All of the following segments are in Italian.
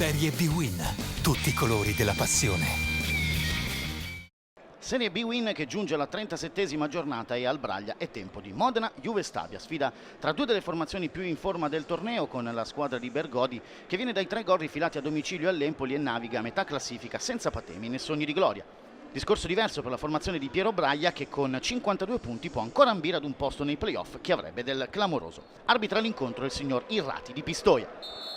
Serie B-Win, tutti i colori della passione. Serie B-Win che giunge alla 37esima giornata e al Braglia è tempo di Modena-Juve Stabia, sfida tra due delle formazioni più in forma del torneo, con la squadra di Bergodi che viene dai 3 gol rifilati a domicilio all'Empoli e naviga a metà classifica senza patemi né sogni di gloria. Discorso diverso per la formazione di Piero Braglia che con 52 punti può ancora ambire ad un posto nei playoff che avrebbe del clamoroso. Arbitra l'incontro il signor Irrati di Pistoia.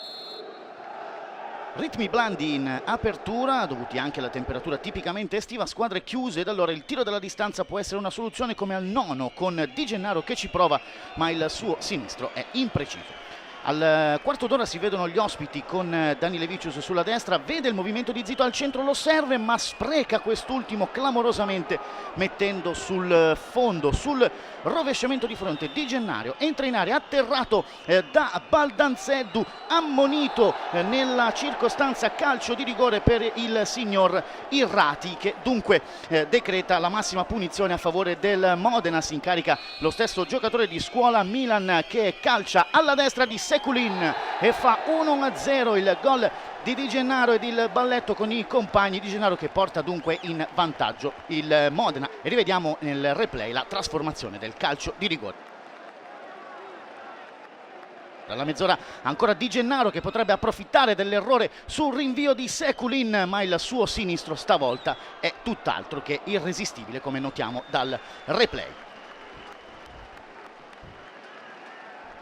Ritmi blandi in apertura, dovuti anche alla temperatura tipicamente estiva, squadre chiuse ed allora il tiro dalla distanza può essere una soluzione come al nono con Di Gennaro che ci prova ma il suo sinistro è impreciso. Al quarto d'ora si vedono gli ospiti con Dani Levicius sulla destra, vede il movimento di Zito al centro, lo serve ma spreca quest'ultimo clamorosamente mettendo sul fondo, sul rovesciamento di fronte. Di Gennaro entra in area atterrato da Baldanzeddu, ammonito nella circostanza, calcio di rigore per il signor Irrati che dunque decreta la massima punizione a favore del Modena. Si incarica lo stesso giocatore di scuola Milan che calcia alla destra di Sekulin e fa 1-0 il gol di Gennaro ed il balletto con i compagni. Di Gennaro che porta dunque in vantaggio il Modena e rivediamo nel replay la trasformazione del calcio di rigore. Dalla mezz'ora ancora Di Gennaro che potrebbe approfittare dell'errore sul rinvio di Sekulin, ma il suo sinistro stavolta è tutt'altro che irresistibile, come notiamo dal replay.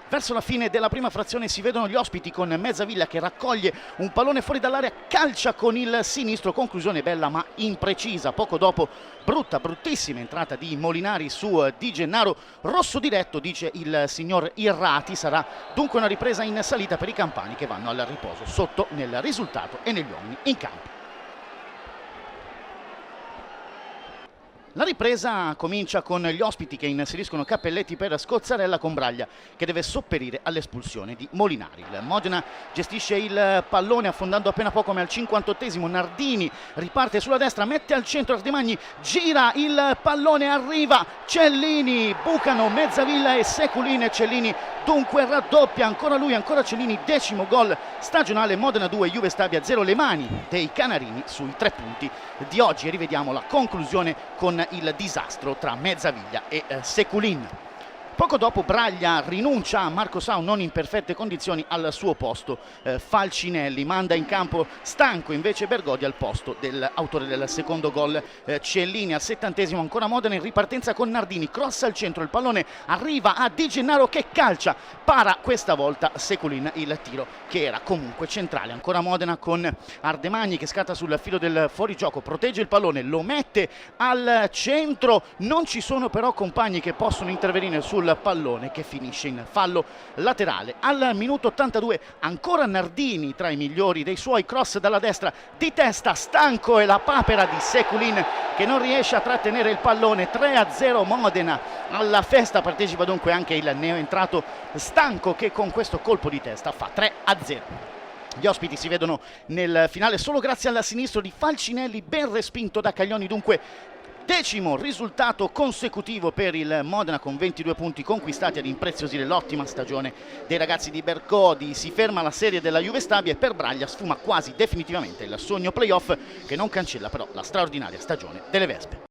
Verso la fine della prima frazione si vedono gli ospiti con Mezzavilla che raccoglie un pallone fuori dall'area, calcia con il sinistro, conclusione bella ma imprecisa. Poco dopo bruttissima entrata di Molinari su Di Gennaro, rosso diretto dice il signor Irrati. Sarà dunque una ripresa in salita per i campani che vanno al riposo sotto nel risultato e negli uomini in campo. La ripresa comincia con gli ospiti che inseriscono Cappelletti per Scozzarella con Braglia che deve sopperire all'espulsione di Molinari. Il Modena gestisce il pallone affondando appena poco come al 58esimo. Nardini riparte sulla destra, mette al centro Ardemagni, gira il pallone, arriva Cellini, bucano Mezzavilla e Sekulin. Cellini dunque raddoppia, ancora lui, ancora Cellini, 10° gol stagionale. Modena 2, Juve Stabia 0, le mani dei canarini sui 3 punti di oggi e rivediamo la conclusione con il disastro tra Mezzaviglia e Sekulin. Poco dopo Braglia rinuncia a Marco Sau, non in perfette condizioni, al suo posto Falcinelli, manda in campo stanco invece Bergodi al posto dell'autore del secondo gol Cellini. Al 70esimo ancora Modena in ripartenza con Nardini, cross al centro, il pallone arriva a Di Gennaro che calcia, para questa volta Sekulin, il tiro che era comunque centrale. Ancora Modena con Ardemagni che scatta sul filo del fuorigioco, protegge il pallone, lo mette al centro, non ci sono però compagni che possono intervenire sul pallone che finisce in fallo laterale. Al minuto 82 ancora Nardini tra i migliori dei suoi, cross dalla destra di testa, stanco e la papera di Sekulin che non riesce a trattenere il pallone. 3-0 Modena. Alla festa partecipa dunque anche il neoentrato Stanco che con questo colpo di testa fa 3-0. Gli ospiti si vedono nel finale solo grazie al sinistro di Falcinelli, ben respinto da Caglioni. Dunque 10° risultato consecutivo per il Modena con 22 punti conquistati ad impreziosire l'ottima stagione dei ragazzi di Bergodi. Si ferma la serie della Juve Stabia e per Braglia sfuma quasi definitivamente il sogno playoff che non cancella però la straordinaria stagione delle Vespe.